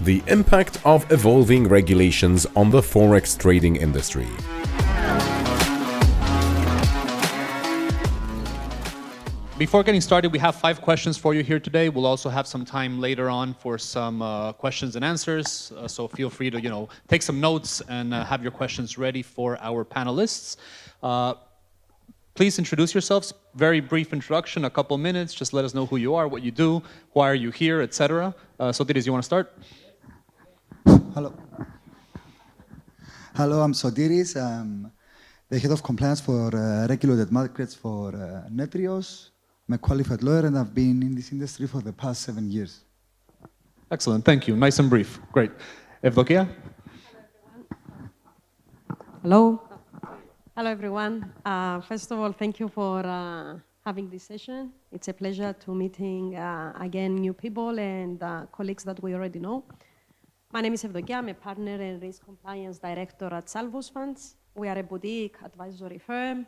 the impact of evolving regulations on the Forex trading industry. Before getting started, we have 5 questions for you here today. We'll also have some time later on for some questions and answers. So feel free to, take some notes and have your questions ready for our panelists. Please introduce yourselves. Very brief introduction, a couple minutes. Just let us know who you are, what you do, why are you here, etc. Soteris, you want to start? Hello. Hello, I'm Soteris. I'm the head of compliance for regulated markets for Netrios. I'm a qualified lawyer and I've been in this industry for the past 7 years. Excellent, thank you. Nice and brief. Great. Evdokia? Hello. Hello, everyone. First of all, thank you for having this session. It's a pleasure to meeting again new people and colleagues that we already know. My name is Evdokia. I'm a partner and risk compliance director at Salvus funds. We are a boutique advisory firm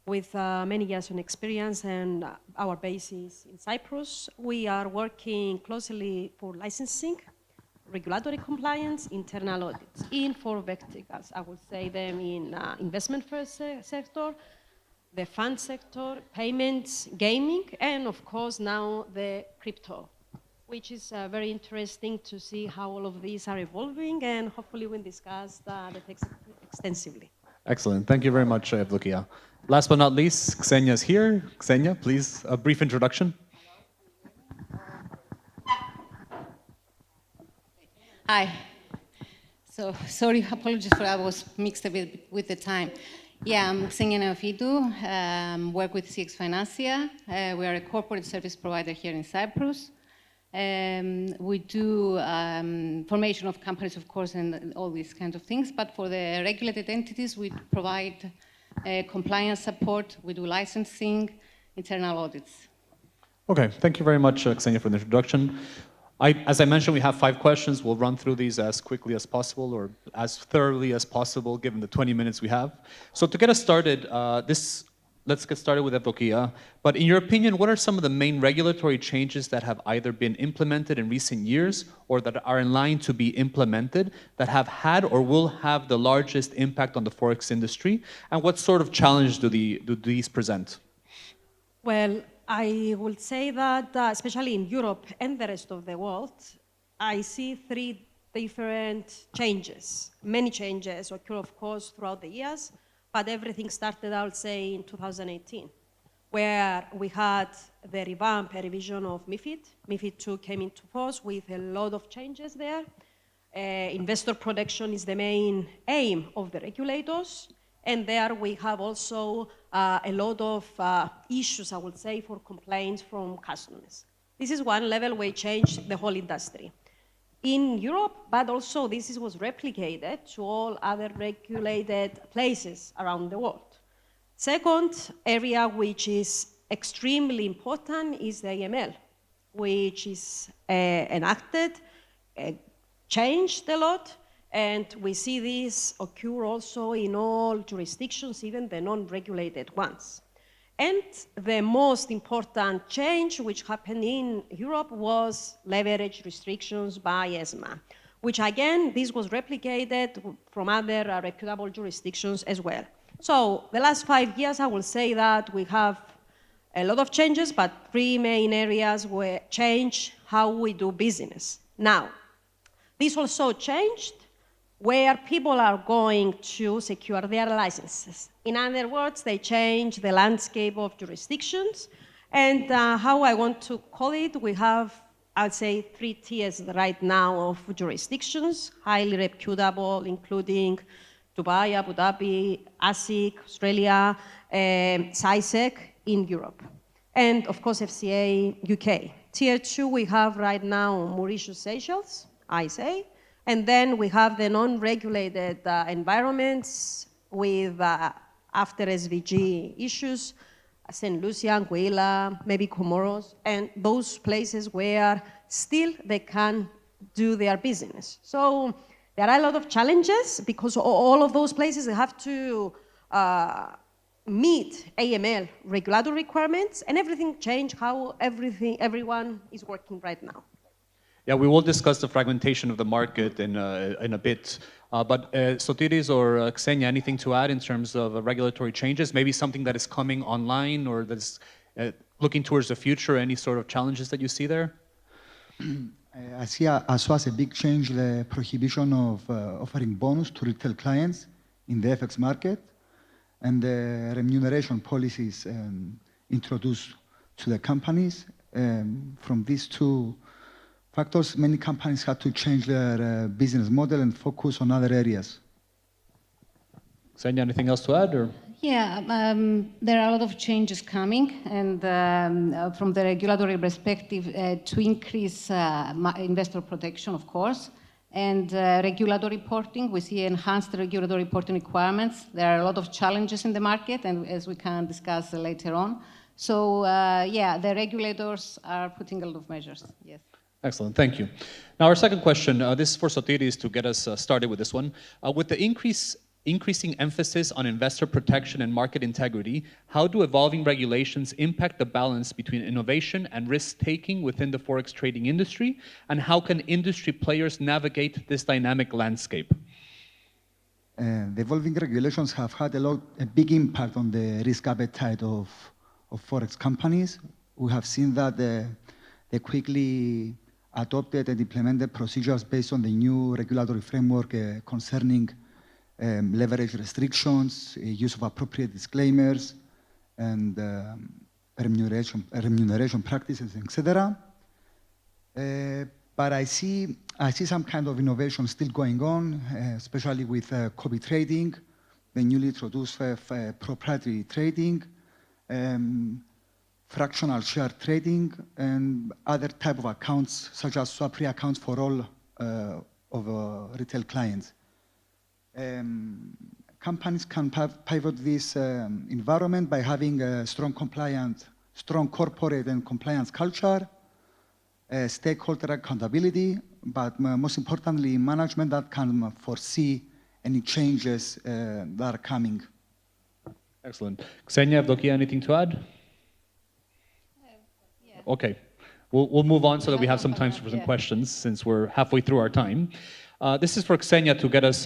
with many years of experience, and our base is in Cyprus. We are working closely for licensing, regulatory compliance, internal audits in 4 verticals. I would say them in investment first sector, the fund sector, payments, gaming, and of course now the crypto, which is very interesting to see how all of these are evolving, and hopefully we'll discuss the text extensively. Excellent. Thank you very much, Evdokia. Last but not least, Xenia is here. Xenia, please, a brief introduction. Hi. So, sorry, apologies for I was mixed a bit with the time. Yeah, I'm Xenia Neophytou, work with CX Financia. We are a corporate service provider here in Cyprus. We do formation of companies, of course, and all these kinds of things. But for the regulated entities, we provide compliance support. We do licensing, internal audits. Okay, thank you very much, Xenia, for the introduction. As I mentioned, we have 5 questions. We'll run through these as quickly as possible or as thoroughly as possible, given the 20 minutes we have. So to get us started, let's get started with Evdokia. But in your opinion, what are some of the main regulatory changes that have either been implemented in recent years or that are in line to be implemented that have had or will have the largest impact on the Forex industry? And what sort of challenge do these present? Well, I would say that, especially in Europe and the rest of the world, I see 3 different changes. Many changes occur, of course, throughout the years. But everything started, I would say, in 2018, where we had the revision of MiFID. MiFID II came into force with a lot of changes there. Investor protection is the main aim of the regulators. And there we have also a lot of issues, I would say, for complaints from customers. This is one level where it changed the whole industry. In Europe, but also this was replicated to all other regulated places around the world. Second area which is extremely important is the AML, which is enacted, changed a lot, and we see this occur also in all jurisdictions, even the non-regulated ones. And the most important change which happened in Europe was leverage restrictions by ESMA, which again, this was replicated from other reputable jurisdictions as well. So the last 5 years, I will say that we have a lot of changes, but 3 main areas were change how we do business. Now, this also changed where people are going to secure their licenses. In other words, they change the landscape of jurisdictions. And how I want to call it, we have, I'd say, 3 tiers right now of jurisdictions, highly reputable, including Dubai, Abu Dhabi, ASIC, Australia, CISEC in Europe. And of course, FCA, UK. Tier 2, we have right now Mauritius, Seychelles, ISA. And then we have the non-regulated environments with, after SVG issues, St. Lucia, Anguilla, maybe Comoros, and those places where still they can do their business. So there are a lot of challenges because all of those places they have to meet AML regulatory requirements, and everything changed how everyone is working right now. Yeah, we will discuss the fragmentation of the market in a bit. But Soteris or Xenia, anything to add in terms of regulatory changes? Maybe something that is coming online or that's looking towards the future, any sort of challenges that you see there? I see as well as a big change the prohibition of offering bonus to retail clients in the FX market and the remuneration policies introduced to the companies. From these two factors, many companies had to change their business model and focus on other areas. Xenia, anything else to add? Or? Yeah, there are a lot of changes coming, and from the regulatory perspective, to increase investor protection, of course, and regulatory reporting. We see enhanced regulatory reporting requirements. There are a lot of challenges in the market, and as we can discuss later on. So, yeah, the regulators are putting a lot of measures, yes. Excellent, thank you. Now, our second question, this is for Soteris to get us started with this one. With the increasing emphasis on investor protection and market integrity, how do evolving regulations impact the balance between innovation and risk-taking within the Forex trading industry? And how can industry players navigate this dynamic landscape? The evolving regulations have had a big impact on the risk appetite of Forex companies. We have seen that they quickly adopted and implemented procedures based on the new regulatory framework concerning leverage restrictions, use of appropriate disclaimers, and remuneration practices, etc. But I see some kind of innovation still going on, especially with copy trading, the newly introduced proprietary trading, fractional share trading, and other type of accounts, such as swap accounts for all of retail clients. Companies can pivot this environment by having a strong corporate and compliance culture, stakeholder accountability, but most importantly, management that can foresee any changes that are coming. Excellent. Xenia, Evdokia, anything to add? Yeah. Okay. We'll move on so that we have some time for some questions since we're halfway through our time. This is for Xenia to get us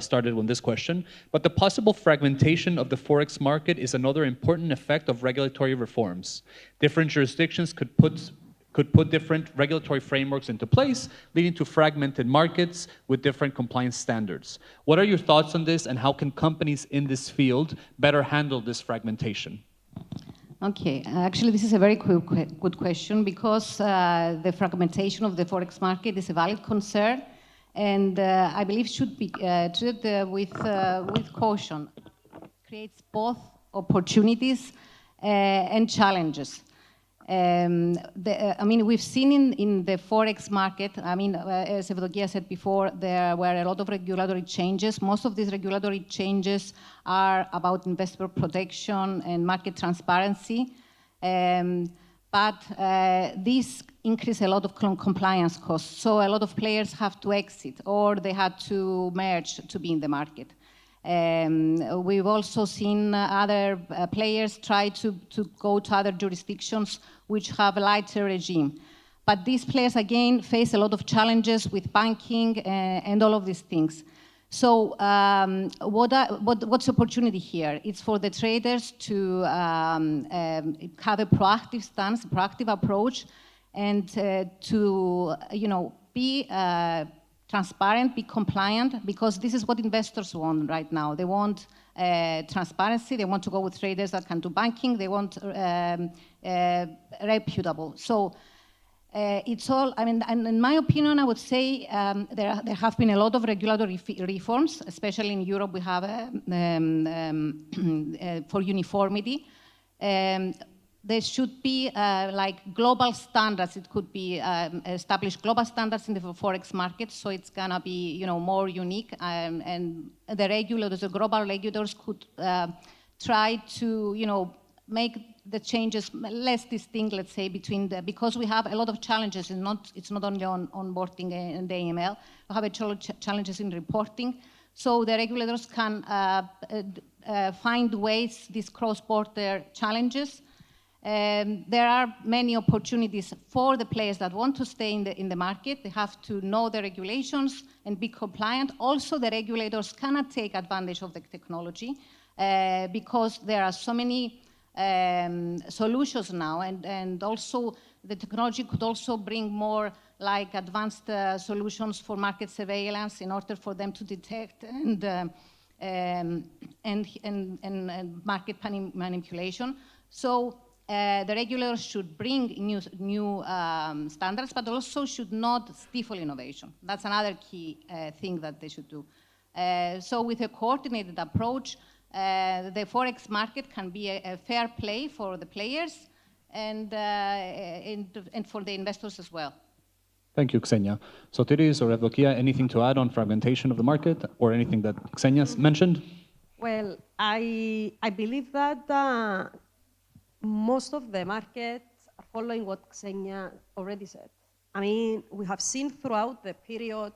started on this question. But the possible fragmentation of the Forex market is another important effect of regulatory reforms. Different jurisdictions could put different regulatory frameworks into place, leading to fragmented markets with different compliance standards. What are your thoughts on this, and how can companies in this field better handle this fragmentation? Okay, actually this is a very good question, because the fragmentation of the Forex market is a valid concern, and I believe should be treated with caution. It creates both opportunities and challenges. I mean, we've seen in the Forex market, I mean, as Evdokia said before, there were a lot of regulatory changes. Most of these regulatory changes are about investor protection and market transparency. But this increased a lot of compliance costs. So a lot of players have to exit, or they had to merge to be in the market. We've also seen other players try to go to other jurisdictions which have a lighter regime. But these players, again, face a lot of challenges with banking and all of these things. So what's the opportunity here? It's for the traders to have a proactive stance, a proactive approach, and to be transparent, be compliant, because this is what investors want right now. They want transparency. They want to go with traders that can do banking. They want reputable. So it's all, I mean, and in my opinion, I would say there have been a lot of regulatory reforms, especially in Europe. We have for uniformity. There should be like global standards. It could be established global standards in the Forex market, so it's gonna be more unique. And the regulators, the global regulators, could try to make the changes less distinct, let's say, between because we have a lot of challenges. It's not only on onboarding and the AML. We have challenges in reporting, so the regulators can find ways, these cross-border challenges. There are many opportunities for the players that want to stay in the market. They have to know the regulations and be compliant. Also, the regulators cannot take advantage of the technology because there are so many solutions now, and also the technology could also bring more like advanced solutions for market surveillance in order for them to detect and market manipulation. So the regulators should bring new standards, but also should not stifle innovation. That's another key thing that they should do. So with a coordinated approach, the Forex market can be a fair play for the players and for the investors as well. Thank you, Xenia. Soteris or Evdokia, anything to add on fragmentation of the market or anything that Xenia mentioned? Well, I believe that most of the markets are following what Xenia already said. I mean, we have seen throughout the period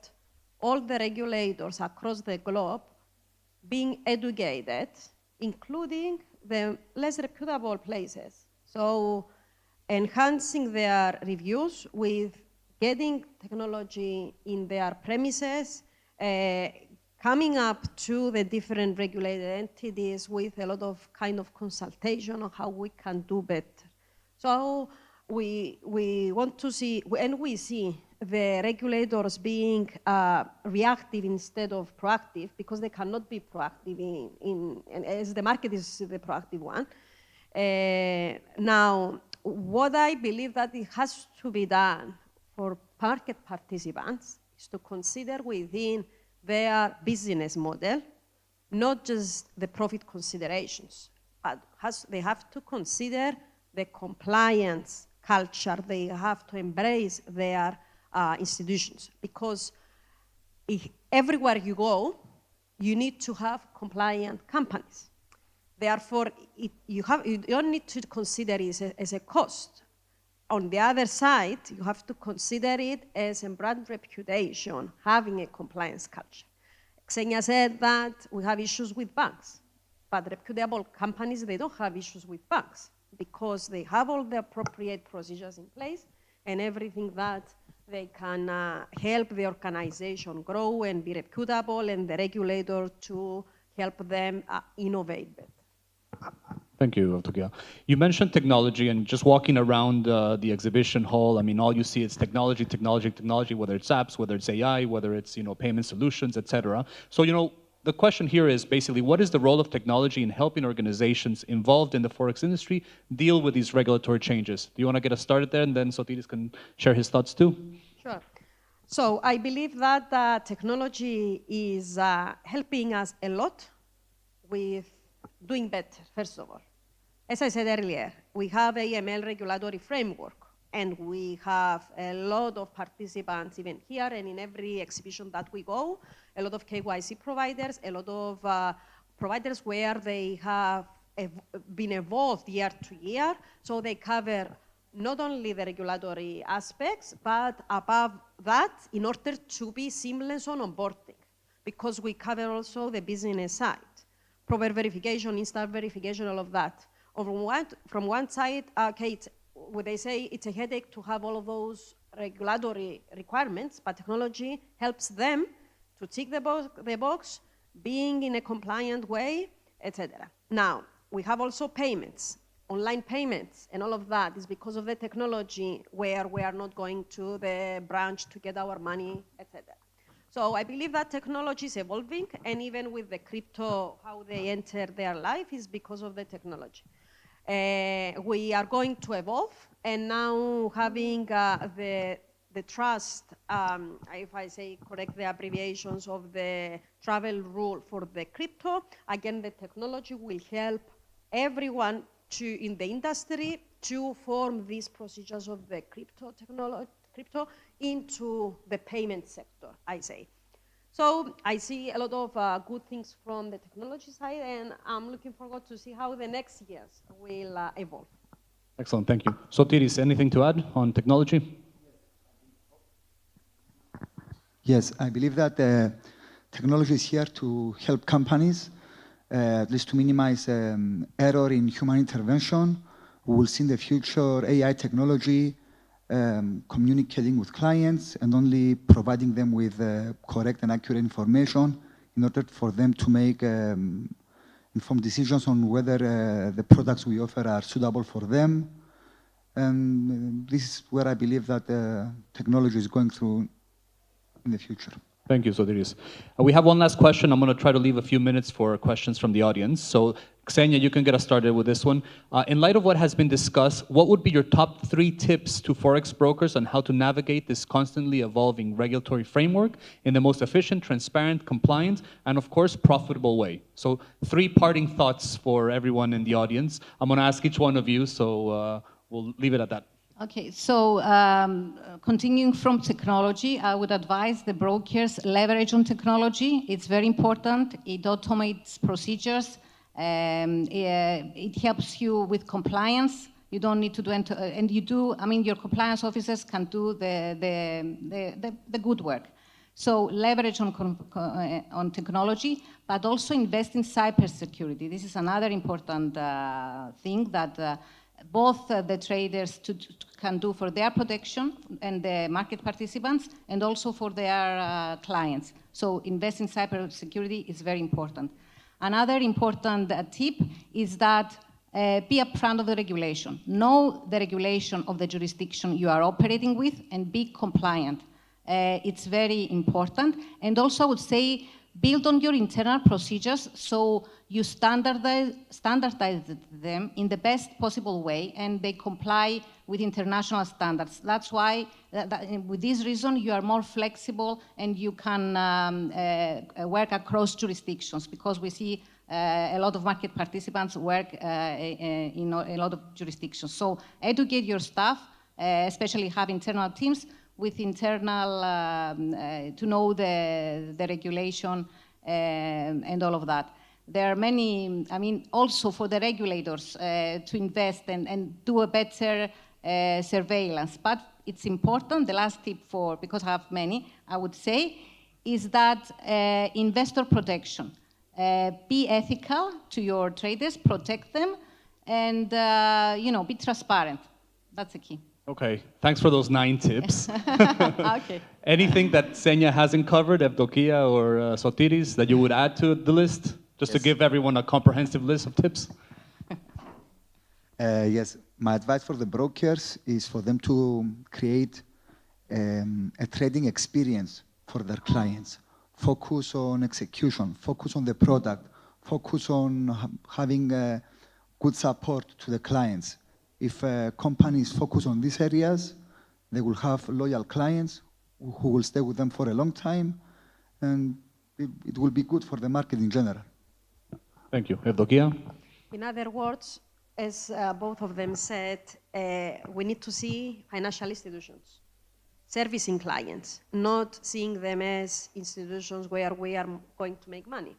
all the regulators across the globe being educated, including the less reputable places. So enhancing their reviews with getting technology in their premises, coming up to the different regulated entities with a lot of kind of consultation on how we can do better. So we want to see, and we see the regulators being reactive instead of proactive, because they cannot be proactive as the market is the proactive one. Now, what I believe that it has to be done for market participants is to consider within their business model, not just the profit considerations, but they have to consider the compliance culture. They have to embrace their institutions, because everywhere you go, you need to have compliant companies. Therefore, you don't need to consider it as a cost. On the other side, you have to consider it as a brand reputation, having a compliance culture. Xenia said that we have issues with banks, but reputable companies, they don't have issues with banks because they have all the appropriate procedures in place and everything that they can help the organization grow and be reputable, and the regulator to help them innovate better. Thank you, Evdokia. You mentioned technology, and just walking around the exhibition hall, I mean, all you see is technology, technology, technology, whether it's apps, whether it's AI, whether it's, payment solutions, etc. So, the question here is basically, what is the role of technology in helping organizations involved in the Forex industry deal with these regulatory changes? Do you want to get us started there, and then Soteris can share his thoughts too? Sure. So I believe that technology is helping us a lot with doing better, first of all. As I said earlier, we have AML regulatory framework, and we have a lot of participants even here and in every exhibition that we go, a lot of KYC providers, a lot of providers where they have been evolved year to year, so they cover not only the regulatory aspects, but above that, in order to be seamless on onboarding, because we cover also the business side. Proper verification, instant verification, all of that. From one side, when they say it's a headache to have all of those regulatory requirements, but technology helps them to tick the box, being in a compliant way, etc. Now, we have also payments, online payments, and all of that is because of the technology where we are not going to the branch to get our money, etc. So I believe that technology is evolving, and even with the crypto, how they enter their life is because of the technology. We are going to evolve, and now having the trust, if I say correct the abbreviations of the travel rule for the crypto, again, the technology will help everyone in the industry to form these procedures of the crypto into the payment sector, I say. So I see a lot of good things from the technology side, and I'm looking forward to see how the next years will evolve. Excellent, thank you. Soteris, anything to add on technology? Yes, I believe that technology is here to help companies, at least to minimize error in human intervention, We will see in the future AI technology communicating with clients and only providing them with correct and accurate information in order for them to make informed decisions on whether the products we offer are suitable for them. And this is where I believe that technology is going through in the future. Thank you, Soteris. We have one last question. I'm going to try to leave a few minutes for questions from the audience. So, Xenia, you can get us started with this one. In light of what has been discussed, what would be your top 3 tips to Forex brokers on how to navigate this constantly evolving regulatory framework in the most efficient, transparent, compliant, and of course, profitable way? So 3 parting thoughts for everyone in the audience. I'm going to ask each one of you, so we'll leave it at that. Okay, so continuing from technology, I would advise the brokers leverage on technology. It's very important. It automates procedures. It helps you with compliance. You don't need to do, and you do, I mean, your compliance officers can do the good work. So leverage on technology, but also invest in cybersecurity. This is another important thing that both the traders can do for their protection and the market participants, and also for their clients. So invest in cybersecurity is very important. Another important tip is that be upfront of the regulation. Know the regulation of the jurisdiction you are operating with and be compliant. It's very important. And also I would say build on your internal procedures so you standardize them in the best possible way and they comply with international standards. That's why, with this reason, you are more flexible and you can work across jurisdictions, because we see a lot of market participants work in a lot of jurisdictions. So educate your staff, especially have internal teams with internal, to know the regulation and all of that. There are many, I mean, also for the regulators to invest and do a better surveillance. But it's important, the last tip because I have many, I would say, is that investor protection. Be ethical to your traders, protect them, and be transparent. That's the key. Okay, thanks for those 9 tips. Okay. Anything that Xenia hasn't covered, Evdokia or Soteris, that you would add to the list? Just to give everyone a comprehensive list of tips? Yes, my advice for the brokers is for them to create a trading experience for their clients. Focus on execution, focus on the product, focus on having good support to the clients. If companies focus on these areas, they will have loyal clients who will stay with them for a long time, and it will be good for the market in general. Thank you. Evdokia? In other words, as both of them said, we need to see financial institutions servicing clients, not seeing them as institutions where we are going to make money.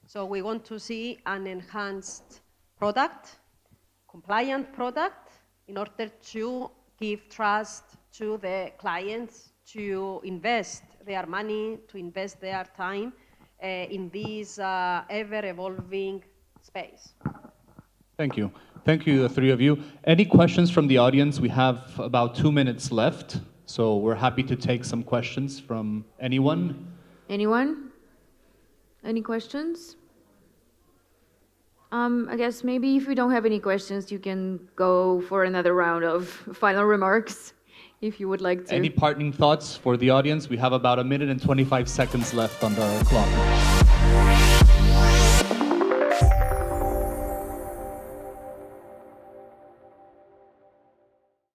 So we want to see an enhanced product, compliant product, in order to give trust to the clients, to invest their money, to invest their time in this ever-evolving space. Thank you. Thank you, the 3 of you. Any questions from the audience? We have about 2 minutes left, so we're happy to take some questions from anyone. Anyone? Any questions? I guess maybe if we don't have any questions, you can go for another round of final remarks, if you would like to. Any parting thoughts for the audience? We have about 1 minute and 25 seconds left on the clock.